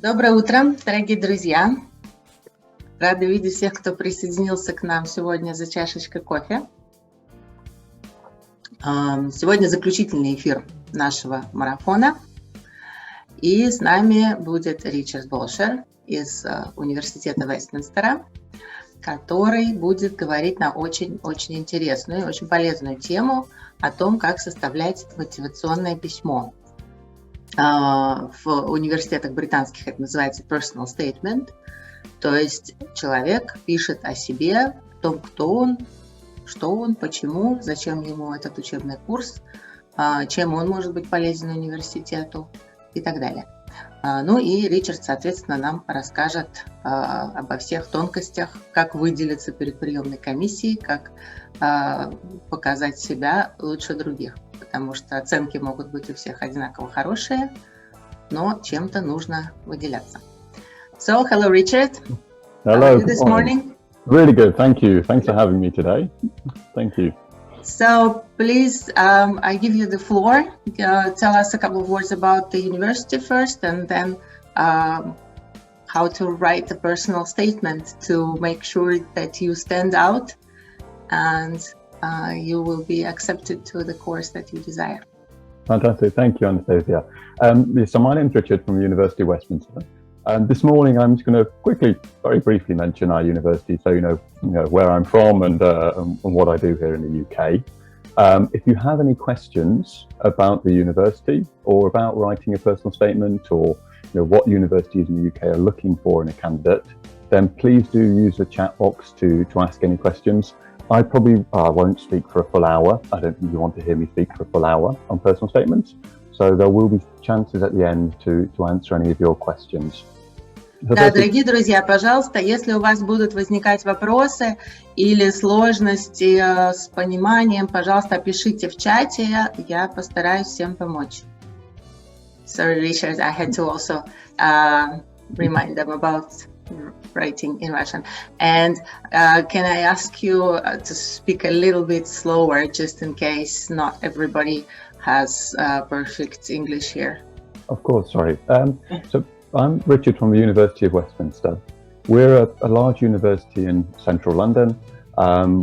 Доброе утро, дорогие друзья! Рада видеть всех, кто присоединился к нам сегодня за чашечкой кофе. Сегодня заключительный эфир нашего марафона. И с нами будет Richard Bolsher из Университета Вестминстера, который будет говорить на очень-очень интересную и очень полезную тему о том, как составлять мотивационное письмо. В университетах британских это называется personal statement, то есть человек пишет о себе, о том, кто он, что он, почему, зачем ему этот учебный курс, чем он может быть полезен университету и так далее. Ну и Ричард, соответственно, нам расскажет обо всех тонкостях, как выделиться перед приемной комиссией, как показать себя лучше других, потому что оценки могут быть у всех одинаково хорошие, но чем-то нужно выделяться. So, hello, Richard. Hello. How are you this morning? Really good, thank you. Thanks for having me today. Thank you. So, please, I give you the floor. Tell us a couple of words about the university first, and then how to write a personal statement to make sure that you stand out and you will be accepted to the course that you desire. Fantastic, thank you, Anastasia. So my name is Richard from the University of Westminster. This morning I'm just going to quickly, very briefly mention our university so you know where I'm from and what I do here in the UK. If you have any questions about the university or about writing a personal statement or what universities in the UK are looking for in a candidate, then please do use the chat box to ask any questions. I probably won't speak for a full hour. I don't think you want to hear me speak for a full hour on personal statements. So there will be chances at the end to answer any of your questions. Да, дорогие друзья, пожалуйста, если у вас будут возникать вопросы или сложности с пониманием, пожалуйста, пишите в чате, я постараюсь всем помочь. Sorry, Richard, I had to also remind them about writing in Russian. And can I ask you to speak a little bit slower, just in case not everybody has perfect English here? Of course, sorry. So I'm Richard from the University of Westminster. We're a large university in central London.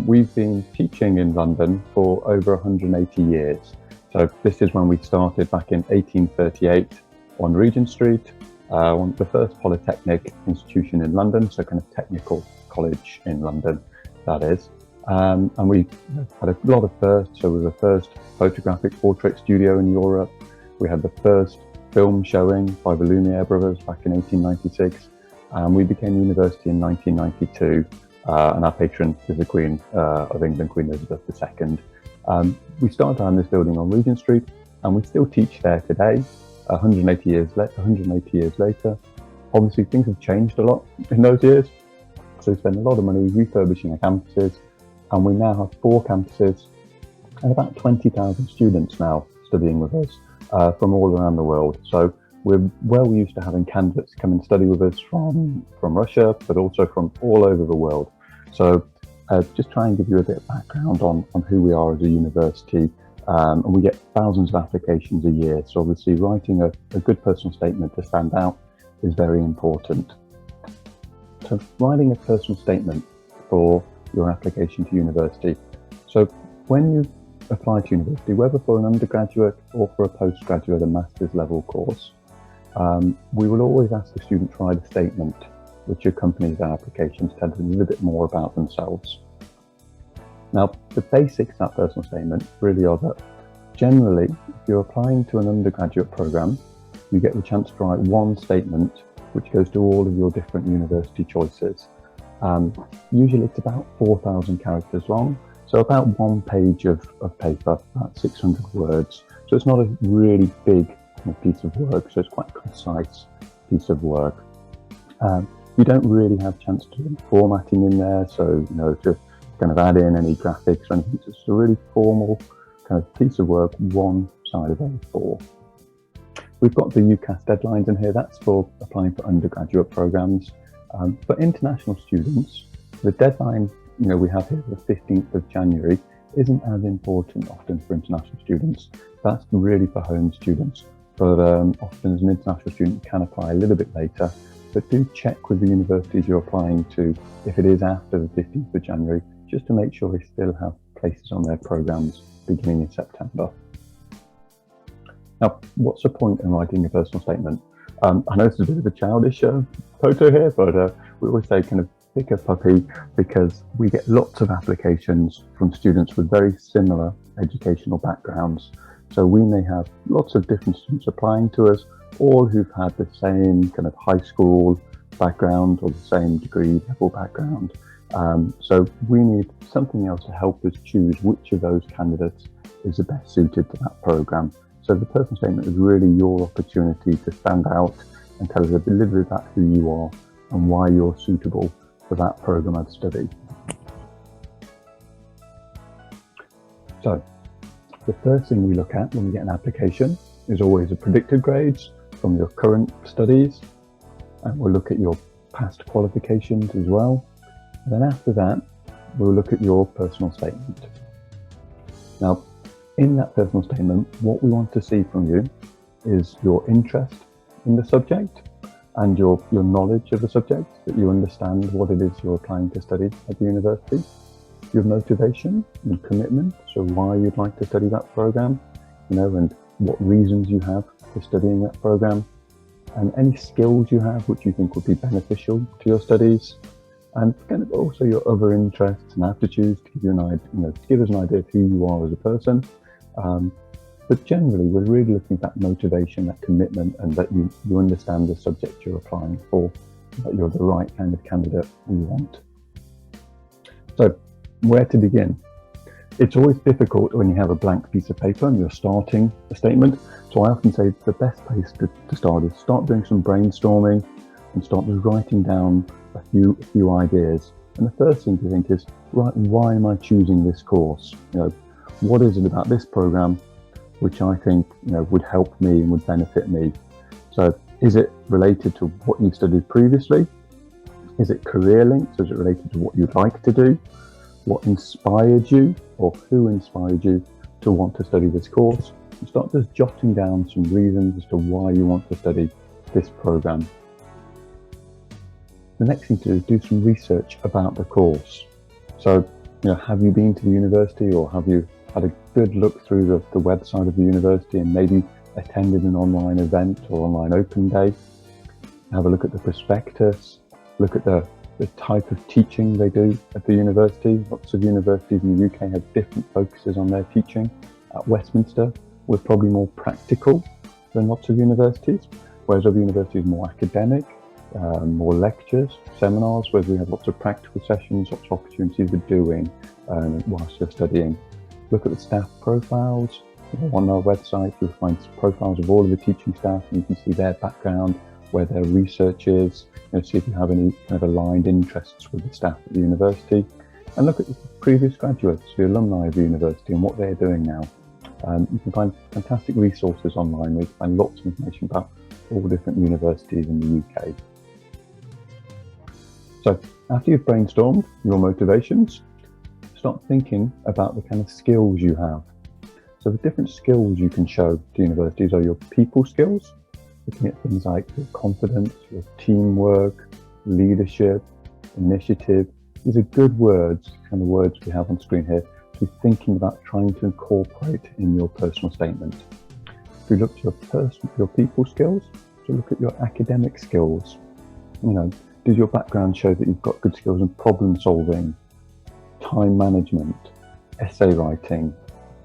We've been teaching in London for over 180 years. So this is when we started back in 1838 on Regent Street, the first polytechnic institution in London, so kind of technical college in London, that is. And we had a lot of firsts. So we were the first photographic portrait studio in Europe. We had the first film showing by the Lumiere brothers back in 1896. We became a university in 1992, and our patron is the Queen of England, Queen Elizabeth II. We started in this building on Regent Street, and we still teach there today, 180 years later. Obviously, things have changed a lot in those years, so we spent a lot of money refurbishing our campuses, and we now have 4 campuses and about 20,000 students now studying with us. From all around the world. So we're well used to having candidates come and study with us from Russia, but also from all over the world. So just try and give you a bit of background on who we are as a university. And we get thousands of applications a year. So obviously writing a good personal statement to stand out is very important. So writing a personal statement for your application to university. So when you apply to university, whether for an undergraduate or for a postgraduate, a master's level course, we will always ask the student to write a statement which accompanies their application to tell them a little bit more about themselves. Now, the basics of that personal statement really are that generally, if you're applying to an undergraduate program, you get the chance to write one statement which goes to all of your different university choices. Usually it's about 4,000 characters long. So about 1 page of paper, about 600 words. So it's not a really big piece of work, so it's quite a concise piece of work. You don't really have a chance to do formatting in there, so to kind of add in any graphics or anything. So it's a really formal kind of piece of work, one side of A4. We've got the Ucas Deadlines in here. That's for applying for undergraduate programs. For international students, the deadline we have here the 15th of January isn't as important often for international students. That's really for home students. but often as an international student you can apply a little bit later. But do check with the universities you're applying to if it is after the 15th of January, just to make sure they still have places on their programs beginning in September. Now, what's the point in writing a personal statement? I know this is a bit of a childish photo here, but we always say kind of pick a puppy, because we get lots of applications from students with very similar educational backgrounds. So we may have lots of different students applying to us, all who've had the same kind of high school background or the same degree level background. So we need something else to help us choose which of those candidates is the best suited to that program. So the personal statement is really your opportunity to stand out and tell us a little bit about who you are and why you're suitable for that program of study. So the first thing we look at when we get an application is always the predicted grades from your current studies, and we'll look at your past qualifications as well. And then after that, we'll look at your personal statement. Now, in that personal statement, what we want to see from you is your interest in the subject and your knowledge of the subject, that you understand what it is you're applying to study at the university, your motivation and commitment, so why you'd like to study that program, and what reasons you have for studying that program, and any skills you have which you think would be beneficial to your studies, and kind of also your other interests and aptitudes to give you an idea, to give us an idea of who you are as a person. But generally, we're really looking at that motivation, that commitment, and that you understand the subject you're applying for, that you're the right kind of candidate we want. So, where to begin? It's always difficult when you have a blank piece of paper and you're starting a statement. So I often say the best place to start is start doing some brainstorming and start just writing down a few ideas. And the first thing to think is, right, why am I choosing this course? What is it about this program which I think would help me and would benefit me? So is it related to what you studied previously? Is it career linked? So is it related to what you'd like to do? What inspired you, or who inspired you to want to study this course? And start just jotting down some reasons as to why you want to study this program. The next thing to do is do some research about the course. So, have you been to the university, or have you had a good look through the website of the university and maybe attended an online event or online open day? Have a look at the prospectus, look at the type of teaching they do at the university. Lots of universities in the UK have different focuses on their teaching. At Westminster, we're probably more practical than lots of universities, whereas other universities are more academic, more lectures, seminars, where we have lots of practical sessions, lots of opportunities for doing whilst you're studying. Look at the staff profiles. On our website, you'll find profiles of all of the teaching staff, and you can see their background, where their research is, see if you have any kind of aligned interests with the staff at the university. And look at the previous graduates, the alumni of the university, and what they're doing now. You can find fantastic resources online where you can find lots of information about all different universities in the UK. So after you've brainstormed your motivations, start thinking about the kind of skills you have. So the different skills you can show to universities are your people skills, looking at things like your confidence, your teamwork, leadership, initiative. These are good words, kind of words we have on screen here, to be thinking about trying to incorporate in your personal statement. If we look to your people skills, so look at your academic skills. Does your background show that you've got good skills in problem solving, time management, essay writing,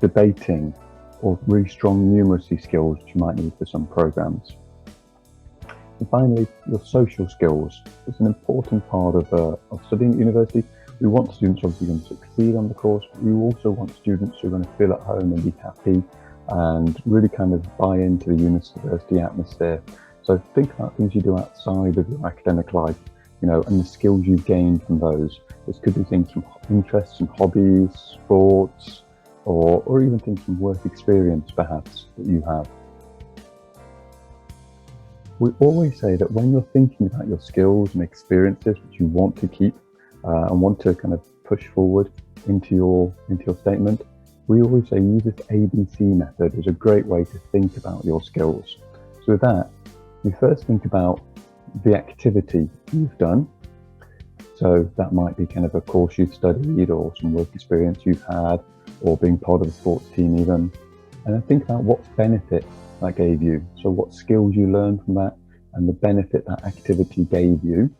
debating, or really strong numeracy skills which you might need for some programs? And finally, your social skills. It's an important part of studying at university. We want students obviously going to succeed on the course, but we also want students who are going to feel at home and be happy and really kind of buy into the university atmosphere. So think about things you do outside of your academic life, and the skills you've gained from those. This could be things from interests and hobbies, sports, or even things from work experience perhaps that you have. We always say that when you're thinking about your skills and experiences which you want to keep and want to kind of push forward into your statement, we always say use this ABC method as a great way to think about your skills. So with that, you first think about the activity you've done. So that might be kind of a course you've studied or some work experience you've had or being part of a sports team even. And then think about what benefit that gave you. So what skills you learned from that and the benefit that activity gave you.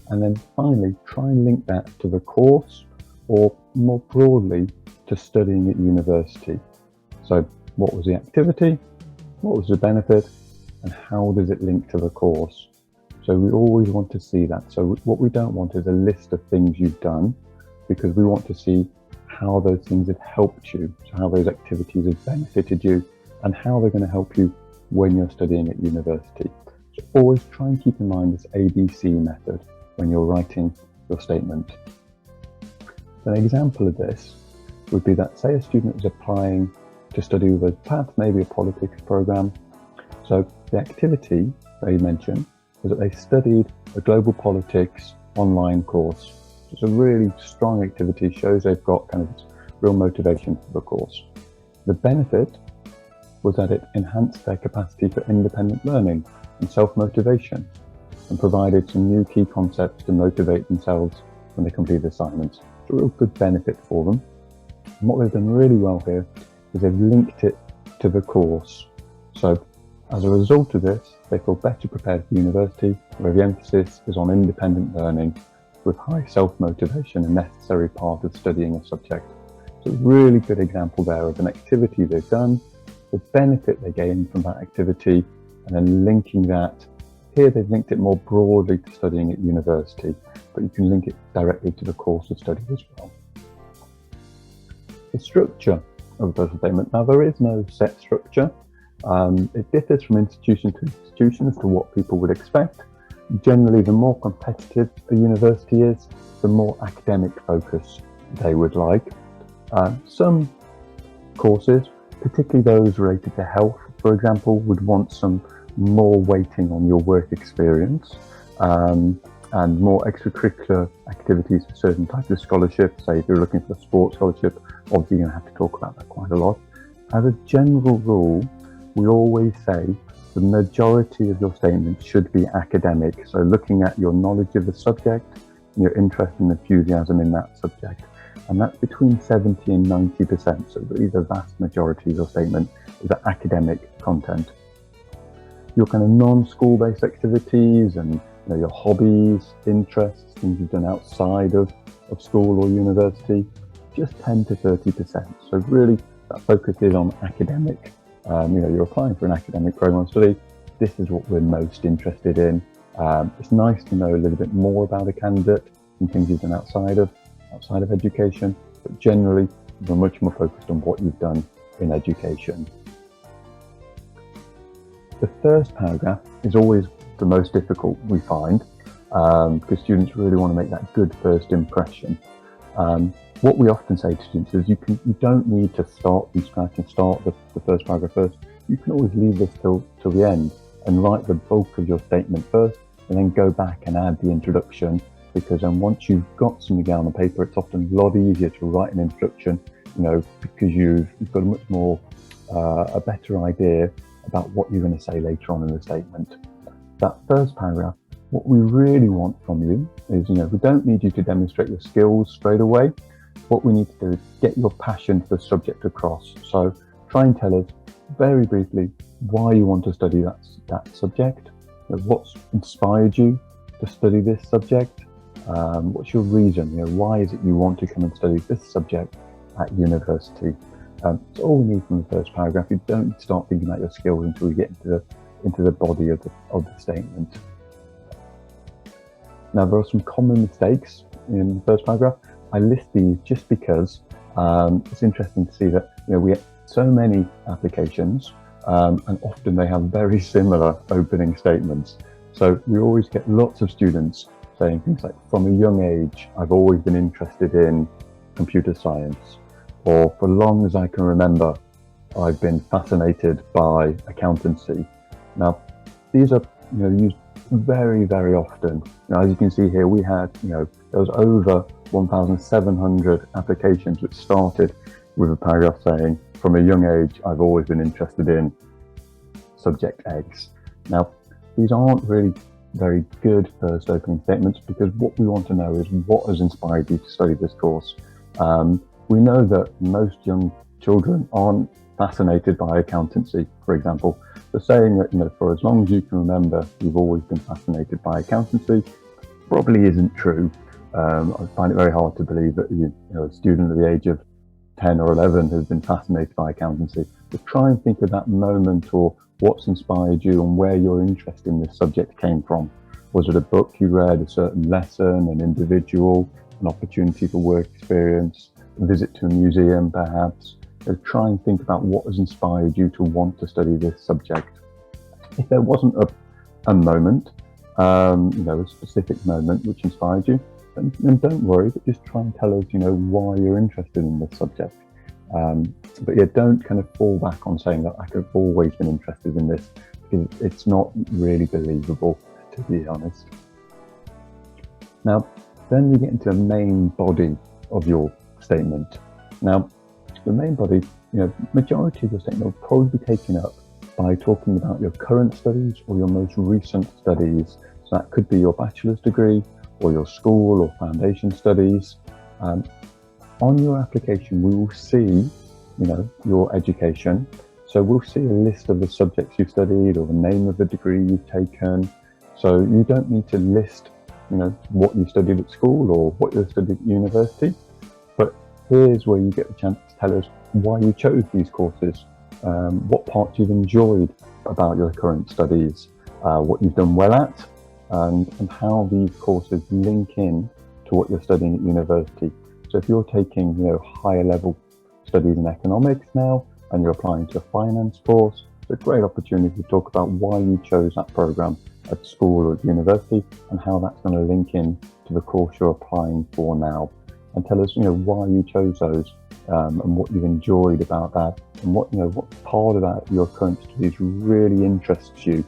And then finally, try and link that to the course or more broadly to studying at university. So what was the activity? What was the benefit? And how does it link to the course? So we always want to see that. So what we don't want is a list of things you've done, because we want to see how those things have helped you, so how those activities have benefited you, and how they're going to help you when you're studying at university. So always try and keep in mind this ABC method when you're writing your statement. An example of this would be that, say a student is applying to study with perhaps maybe a politics program. So the activity they mentioned was that they studied a global politics online course. It's a really strong activity, shows they've got kind of real motivation for the course. The benefit was that it enhanced their capacity for independent learning and self-motivation and provided some new key concepts to motivate themselves when they complete assignments. It's a real good benefit for them. And what they've done really well here is they've linked it to the course. So as a result of this, they feel better prepared for university, where the emphasis is on independent learning with high self-motivation, a necessary part of studying a subject. So a really good example there of an activity they've done, the benefit they gain from that activity, and then linking that. Here they've linked it more broadly to studying at university, but you can link it directly to the course of study as well. The structure of a personal statement. Now there is no set structure. It differs from institution to institution as to what people would expect. Generally, the more competitive a university is, the more academic focus they would like. Some courses, particularly those related to health, for example, would want some more weighting on your work experience and more extracurricular activities for certain types of scholarships. Say if you're looking for a sports scholarship, obviously you're going to have to talk about that quite a lot. As a general rule, we always say the majority of your statement should be academic. So looking at your knowledge of the subject and your interest and enthusiasm in that subject. And that's between 70 and 90%. So really the vast majority of your statement is academic content. Your kind of non-school based activities and your hobbies, interests, things you've done outside of school or university, just 10 to 30%. So really that focus is on academic. You're applying for an academic program of study. This is what we're most interested in. It's nice to know a little bit more about a candidate and things you've done outside of education, but generally we're much more focused on what you've done in education. The first paragraph is always the most difficult, we find, because students really want to make that good first impression. What we often say to students is you don't need to start from scratch and start the first paragraph first. You can always leave this till the end and write the bulk of your statement first and then go back and add the introduction, because then once you've got something down on paper, it's often a lot easier to write an introduction, because you've got a much more, a better idea about what you're going to say later on in the statement. That first paragraph, what we really want from you is, we don't need you to demonstrate your skills straight away. What we need to do is get your passion for the subject across. So try and tell us very briefly why you want to study that subject. What's inspired you to study this subject? What's your reason? Why is it you want to come and study this subject at university? It's all we need from the first paragraph. You don't start thinking about your skills until you get into the body of the statement. Now there are some common mistakes in the first paragraph. I list these just because it's interesting to see that we get so many applications and often they have very similar opening statements. So we always get lots of students saying things like, from a young age, I've always been interested in computer science, or for long as I can remember, I've been fascinated by accountancy. Now, these are used very, very often. As you can see here, we had, there was over 1,700 applications which started with a paragraph saying, from a young age, I've always been interested in subject X. Now, these aren't really very good first opening statements, because what we want to know is what has inspired you to study this course. We know that most young children aren't fascinated by accountancy, for example. So saying that, for as long as you can remember, you've always been fascinated by accountancy probably isn't true. I find it very hard to believe that a student at the age of 10 or 11 has been fascinated by accountancy. But try and think of that moment, or what's inspired you and where your interest in this subject came from. Was it a book you read, a certain lesson, an individual, an opportunity for work experience, a visit to a museum perhaps? So try and think about what has inspired you to want to study this subject. If there wasn't a moment, a specific moment which inspired you, then don't worry, but just try and tell us, why you're interested in this subject. But yeah, don't kind of fall back on saying that I've always been interested in this, because it's not really believable, to be honest. Now, then we get into the main body of your statement. Now, the main body, majority of your statement will probably be taken up by talking about your current studies or your most recent studies. So that could be your bachelor's degree or your school or foundation studies. On your application, we will see, your education. So we'll see a list of the subjects you've studied or the name of the degree you've taken. So you don't need to list, what you studied at school or what you studied at university. But here's where you get the chance to tell us why you chose these courses, what parts you've enjoyed about your current studies, what you've done well at, and how these courses link in to what you're studying at university. So if you're taking, higher level studies in economics now, and you're applying to a finance course, it's a great opportunity to talk about why you chose that program at school or at university, and how that's going to link in to the course you're applying for now. And tell us, why you chose those, and what you've enjoyed about that, and what part of that your current studies really interests you,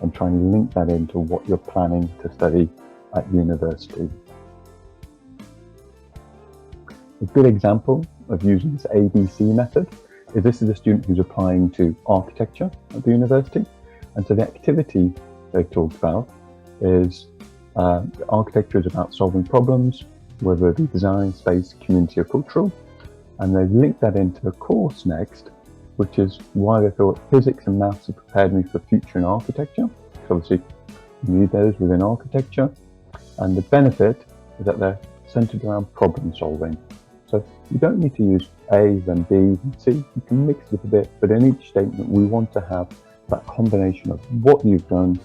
and try and link that into what you're planning to study at university. A good example of using this ABC method is this is a student who's applying to architecture at the university. And so the activity they've talked about is architecture is about solving problems, whether it be design, space, community or cultural. And they've linked that into the course next, which is why they thought physics and maths have prepared me for the future in architecture. So obviously you need those within architecture. And the benefit is that they're centered around problem solving. So you don't need to use A, then B, and C. You can mix it a bit, but in each statement we want to have that combination of what you've done,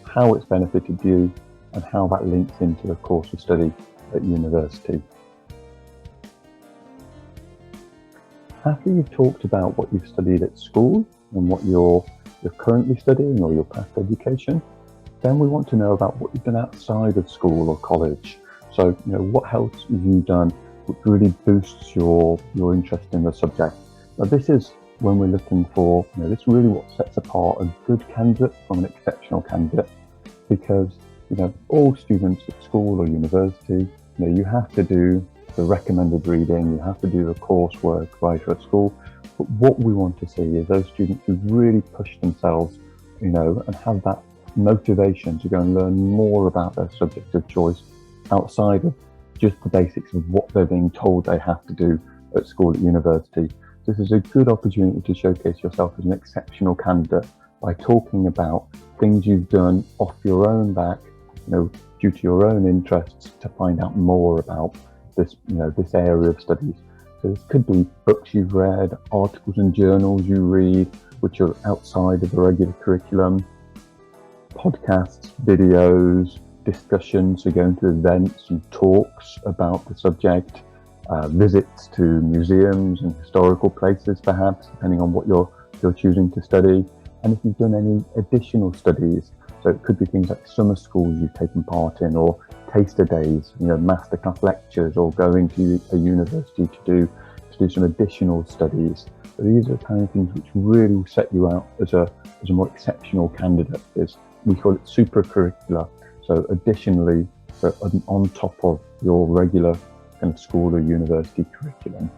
how it's benefited you, and how that links into the course of study at university. After you've talked about what you've studied at school and what you're currently studying or your past education, then we want to know about what you've done outside of school or college. So, what else have you done which really boosts your interest in the subject? Now, this is when we're looking for, this is really what sets apart a good candidate from an exceptional candidate, because, all students at school or university, you have to do the recommended reading, you have to do the coursework right at school. But what we want to see is those students who really push themselves, and have that motivation to go and learn more about their subject of choice outside of just the basics of what they're being told they have to do at school, at university. This is a good opportunity to showcase yourself as an exceptional candidate by talking about things you've done off your own back, due to your own interests, to find out more about this, this area of studies. So this could be books you've read, articles and journals you read, which are outside of the regular curriculum, podcasts, videos, discussions, so going to events and talks about the subject, visits to museums and historical places perhaps, depending on what you're choosing to study. And if you've done any additional studies, so it could be things like summer schools you've taken part in, or taster days, masterclass lectures, or going to a university to do some additional studies. So these are the kind of things which really will set you out as a more exceptional candidate. We call it supercurricular. So additionally, on top of your regular kind of school or university curriculum.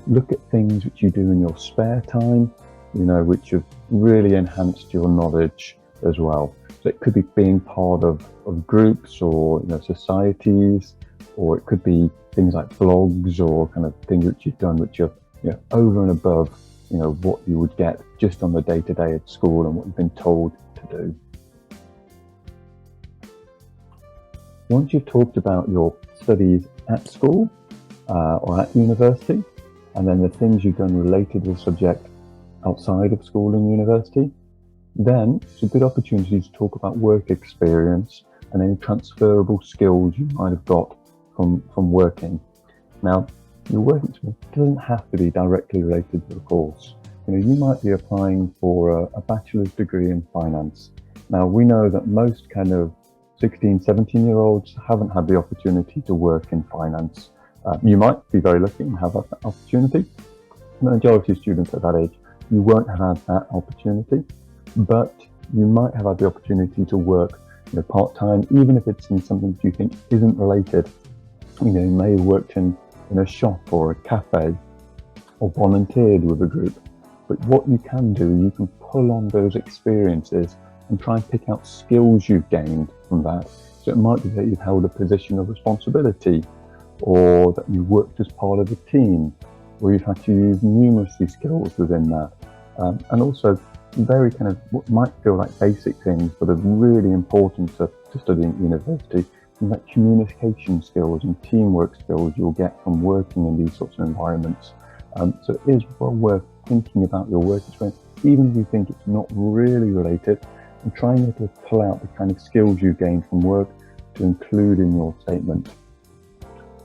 Look at things which you do in your spare time. which have really enhanced your knowledge as well. So it could be being part of groups or societies, or it could be things like blogs or kind of things which you've done which are over and above what you would get just on the day-to-day at school and what you've been told to do. Once you've talked about your studies at school or at university, and then the things you've done related to the subject outside of school and university, then it's a good opportunity to talk about work experience and any transferable skills you might have got from working. Now, your work experience doesn't have to be directly related to the course. You might be applying for a bachelor's degree in finance. Now, we know that most kind of 16, 17-year-olds haven't had the opportunity to work in finance. You might be very lucky and have that opportunity. The majority of students at that age, you won't have had that opportunity, but you might have had the opportunity to work part-time, even if it's in something that you think isn't related. You may have worked in a shop or a cafe or volunteered with a group. But what you can do, you can pull on those experiences and try and pick out skills you've gained from that. So it might be that you've held a position of responsibility, or that you worked as part of a team, or you've had to use numeracy skills within that. And also very kind of what might feel like basic things, but are really important to studying at university, and like communication skills and teamwork skills you'll get from working in these sorts of environments. So it is well worth thinking about your work experience, even if you think it's not really related, and trying to pull out the kind of skills you've gained from work to include in your statement.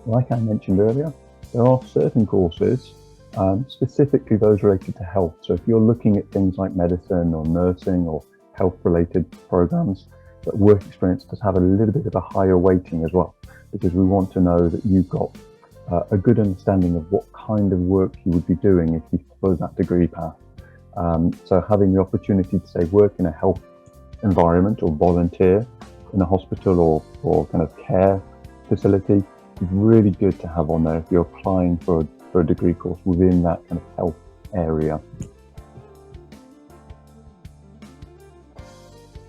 Like I mentioned earlier, there are certain courses, specifically those related to health. So if you're looking at things like medicine or nursing or health-related programs, that work experience does have a little bit of a higher weighting as well, because we want to know that you've got a good understanding of what kind of work you would be doing if you follow that degree path. So having the opportunity to say work in a health environment or volunteer in a hospital or kind of care facility is really good to have on there if you're applying for a degree course within that kind of health area.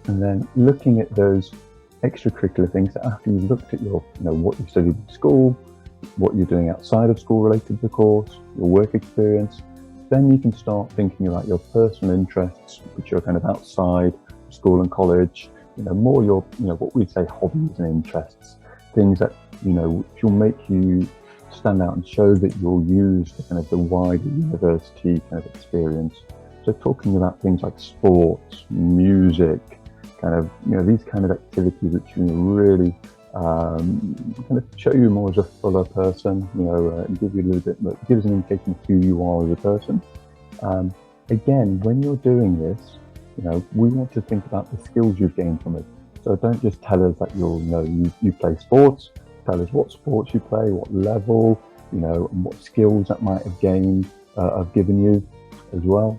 And then looking at those extracurricular things after you've looked at your, what you studied in school, what you're doing outside of school related to the course, your work experience, then you can start thinking about your personal interests, which are kind of outside school and college, more your, what we say hobbies and interests, things that, which will make you stand out and show that you'll use the kind of the wider university kind of experience. So talking about things like sports, music, kind of, these kind of activities which really kind of show you more as a fuller person, and give you a little bit, but gives an indication of who you are as a person. Again, when you're doing this, we want to think about the skills you've gained from it. So don't just tell us that you play sports. Tell us what sports you play, what level, and what skills that might have gained, have given you as well.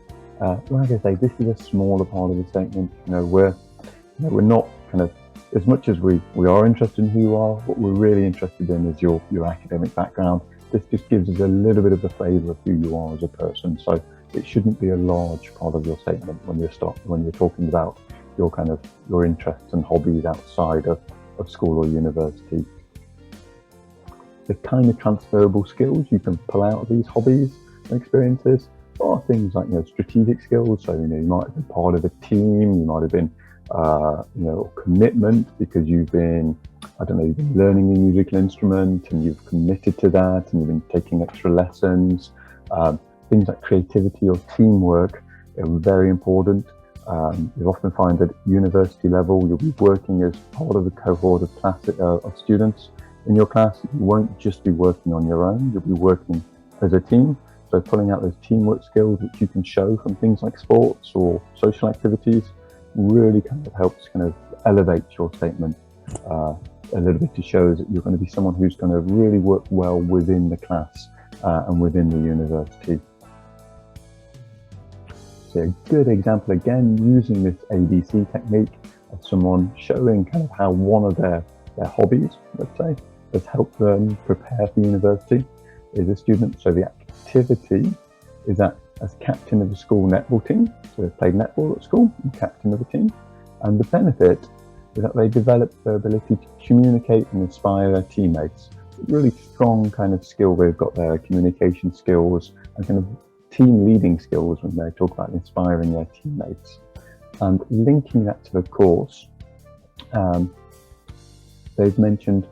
Like I say, this is a smaller part of the statement. We're not kind of, as much as we are interested in who you are, what we're really interested in is your academic background. This just gives us a little bit of a flavour of who you are as a person. So it shouldn't be a large part of your statement when you're talking about your interests and hobbies outside of school or university. The kind of transferable skills you can pull out of these hobbies and experiences are things like strategic skills. So you might have been part of a team, you might have been commitment because you've been learning a musical instrument and you've committed to that and you've been taking extra lessons. Things like creativity or teamwork are very important. You'll often find that at university level, you'll be working as part of a cohort of students in your class. You won't just be working on your own, you'll be working as a team. So pulling out those teamwork skills which you can show from things like sports or social activities really kind of helps kind of elevate your statement a little bit, to show that you're going to be someone who's going to really work well within the class and within the university. So a good example, again, using this ABC technique of someone showing kind of how one of their hobbies, let's say, has helped them prepare for university is a student. So the activity is that as captain of the school netball team. So they played netball at school and captain of the team. And the benefit is that they develop their ability to communicate and inspire their teammates. Really strong kind of skill they've got there, communication skills and kind of team leading skills when they talk about inspiring their teammates. And linking that to the course, they've mentioned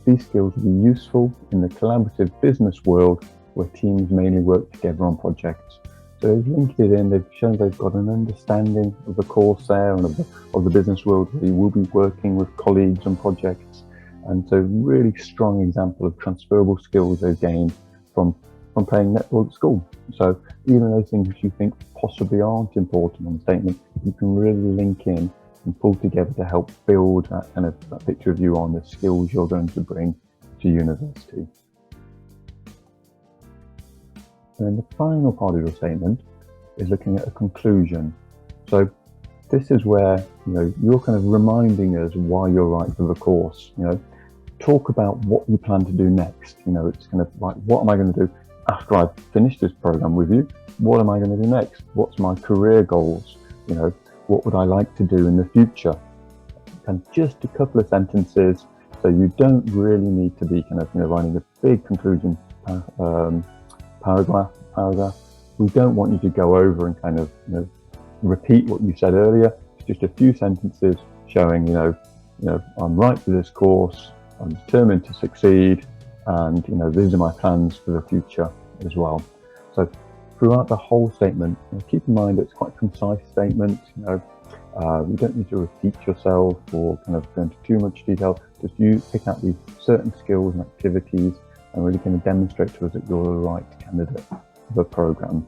these skills will be useful in the collaborative business world where teams mainly work together on projects. So they've linked it in, they've shown they've got an understanding of the course there and of the business world where you will be working with colleagues on projects. And so really strong example of transferable skills they've gained from playing netball at school. So even those things which you think possibly aren't important on the statement, you can really link in and pull together to help build that kind of that picture of you on the skills you're going to bring to university. And then the final part of your statement is looking at a conclusion. So this is where you're kind of reminding us why you're right for the course. Talk about what you plan to do next. It's kind of like, what am I going to do after I've finished this program with you? What am I going to do next? What's my career goals? What would I like to do in the future? And just a couple of sentences, so you don't really need to be kind of writing a big conclusion paragraph. We don't want you to go over and kind of repeat what you said earlier. It's just a few sentences showing I'm right for this course, I'm determined to succeed, and these are my plans for the future as well. So throughout the whole statement, keep in mind it's quite a concise statement. You don't need to repeat yourself or kind of go into too much detail. Just you pick out these certain skills and activities and really kind of demonstrate to us that you're the right candidate for the program.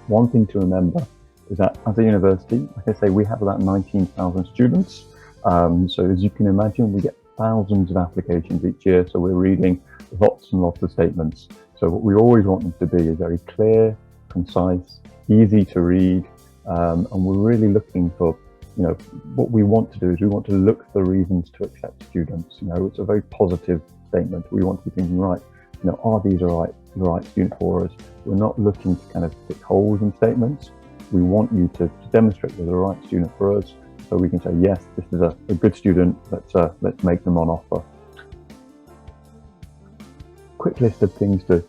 One thing to remember is that as a university, like I say, we have about 19,000 students. So as you can imagine, we get thousands of applications each year. So we're reading lots and lots of statements. So what we always want them to be is very clear, concise, easy to read. And we're really looking for, what we want to do is we want to look for reasons to accept students. It's a very positive statement. We want to be thinking, right, are these the right student for us? We're not looking to kind of pick holes in statements. We want you to demonstrate they're the right student for us, so we can say, yes, this is a good student. Let's make them on offer. Quick list of things to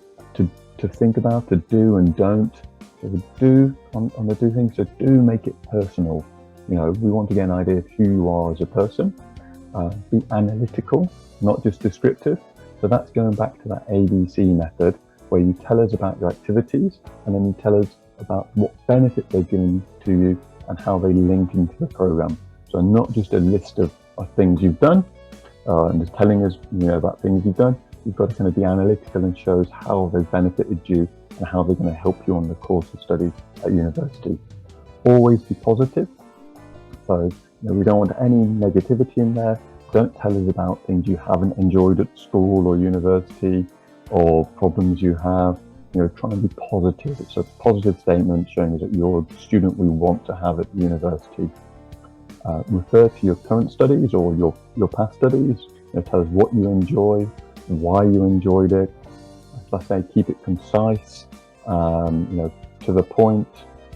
think about, to do and don't. So on the do things, so do make it personal. We want to get an idea of who you are as a person. Be analytical, not just descriptive. So that's going back to that ABC method, where you tell us about your activities and then you tell us about what benefit they're giving to you and how they link into the program. So not just a list of things you've done and just telling us about things you've done. You've got to kind of be analytical and show us how they've benefited you and how they're going to help you on the course of study at university. Always be positive. So we don't want any negativity in there. Don't tell us about things you haven't enjoyed at school or university or problems you have. Try and be positive. It's a positive statement showing us that you're a student we want to have at the university. Refer to your current studies or your past studies. Tell us what you enjoy, why you enjoyed it. As I say, keep it concise, to the point.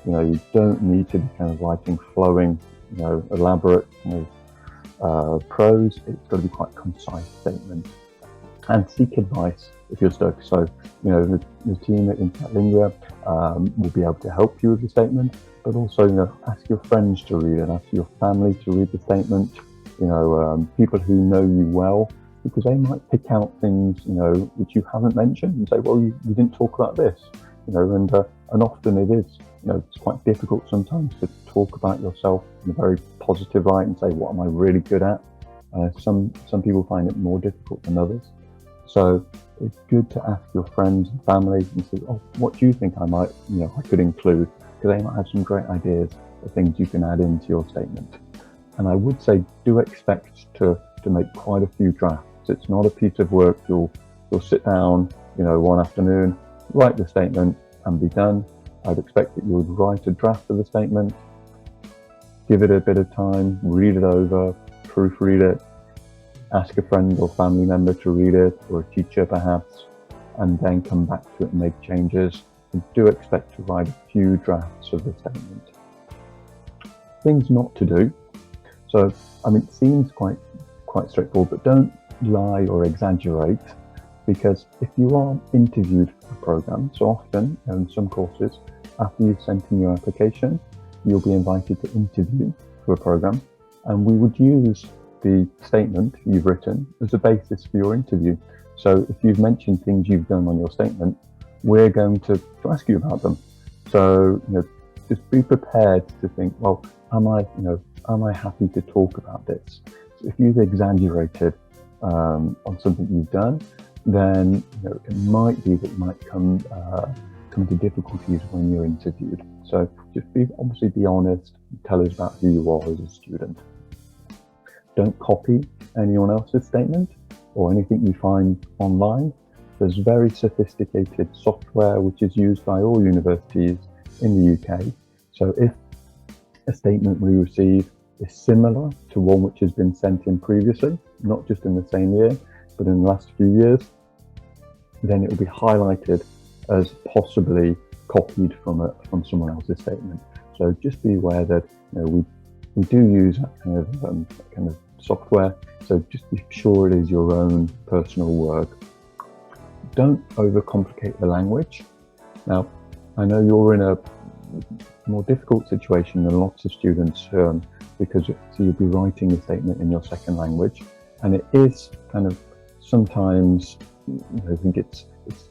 You don't need to be kind of writing flowing, elaborate prose. It's got to be quite a concise statement. And seek advice if you're stuck. So, the team at Intact Lingua will be able to help you with the statement, but also, ask your friends to read it, ask your family to read the statement, people who know you well, because they might pick out things, which you haven't mentioned and say, well, you didn't talk about this, and often it is, it's quite difficult sometimes to talk about yourself in a very positive light and say, what am I really good at? Some people find it more difficult than others. So it's good to ask your friends and family and say, oh, what do you think I could include? Because they might have some great ideas of things you can add into your statement. And I would say, do expect to make quite a few drafts. It's not a piece of work you'll sit down, one afternoon, write the statement and be done. I'd expect that you would write a draft of the statement, give it a bit of time, read it over, proofread it, ask a friend or family member to read it, or a teacher perhaps, and then come back to it and make changes. we do expect to write a few drafts of the statement. Things not to do. So, I mean, it seems quite straightforward, but don't lie or exaggerate, because if you are interviewed for a program, so often in some courses, after you've sent in your application, you'll be invited to interview for a program, and we would use the statement you've written as a basis for your interview. So if you've mentioned things you've done on your statement, we're going to ask you about them. So, just be prepared to think, well, am I happy to talk about this? So if you've exaggerated on something you've done, then it might be that you might come to difficulties when you're interviewed. So just obviously be honest, tell us about who you are as a student. Don't copy anyone else's statement or anything you find online. There's very sophisticated software which is used by all universities in the UK. So if a statement we receive is similar to one which has been sent in previously, not just in the same year, but in the last few years, then it will be highlighted as possibly copied from someone else's statement. So just be aware that we do use that kind of software. So just be sure it is your own personal work. Don't overcomplicate the language. Now, I know you're in a more difficult situation than lots of students because you'll be writing a statement in your second language, and it is kind of sometimes I think it's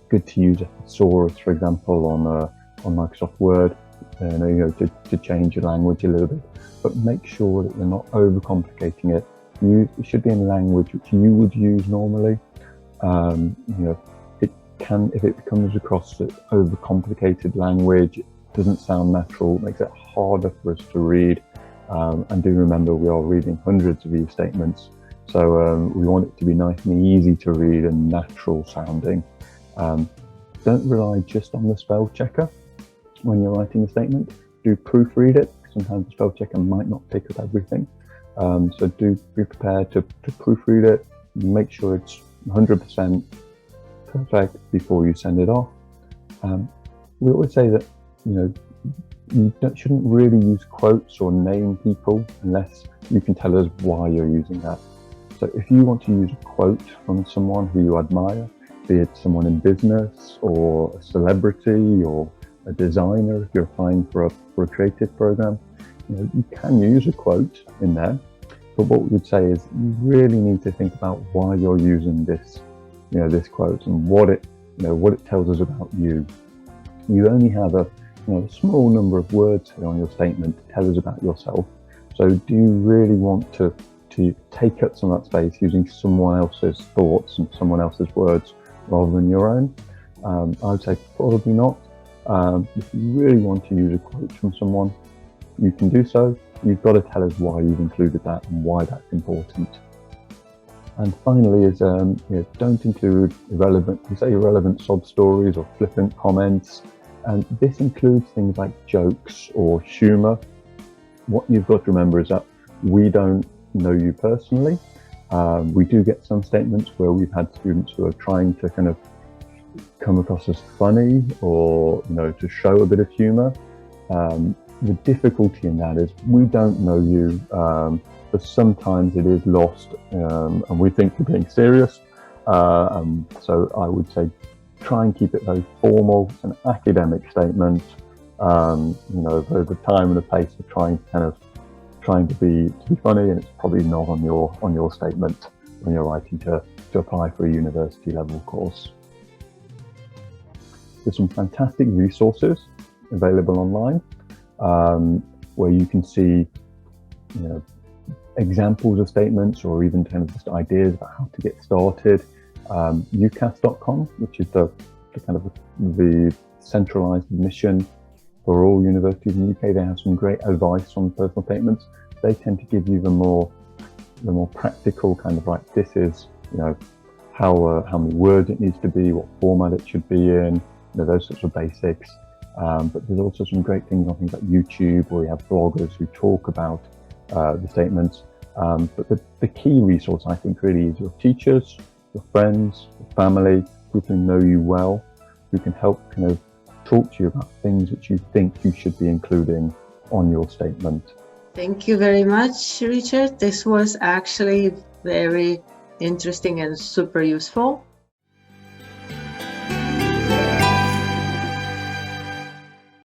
good to use a thesaurus, for example, on Microsoft Word, to change your language a little bit. But make sure that you're not overcomplicating it. It should be in language which you would use normally. If it comes across as overcomplicated language, it doesn't sound natural, it makes it harder for us to read. And do remember, we are reading hundreds of these statements. So we want it to be nice and easy to read and natural sounding. Don't rely just on the spell checker when you're writing a statement. Do proofread it. Sometimes the spell checker might not pick up everything. So do be prepared to proofread it, make sure it's 100% perfect before you send it off. We always say that you shouldn't really use quotes or name people unless you can tell us why you're using that. So if you want to use a quote from someone who you admire, be it someone in business or a celebrity or a designer, if you're applying for a creative program, you can use a quote in there. But what we would say is you really need to think about why you're using this, this quote and what it tells us about you. You only have a small number of words here on your statement to tell us about yourself. So do you really want to take up some of that space using someone else's thoughts and someone else's words rather than your own? I would say probably not. If you really want to use a quote from someone, you can do so. You've got to tell us why you've included that and why that's important. And finally is, don't include irrelevant sob stories or flippant comments. And this includes things like jokes or humour. What you've got to remember is that we don't know you personally. We do get some statements where we've had students who are trying to kind of come across as funny or, to show a bit of humour. The difficulty in that is we don't know you, but sometimes it is lost and we think you're being serious. So I would say try and keep it very formal. It's an academic statement. The time and the pace of trying to be funny, and it's probably not on your statement when you're writing to apply for a university level course. There's some fantastic resources available online where you can see examples of statements or even kind of just ideas about how to get started. Ucas.com, which is the centralized admission for all universities in the UK. They have some great advice on personal statements. They tend to give you the more practical kind of like, this is how many words it needs to be, what format it should be in, those sorts of basics. But there's also some great things on things like YouTube, where you have bloggers who talk about the statements. But the key resource, I think, really is your teachers, your friends, your family, people who know you well, who can help kind of talk to you about things which you think you should be including on your statement. Thank you very much, Richard. This was actually very interesting and super useful.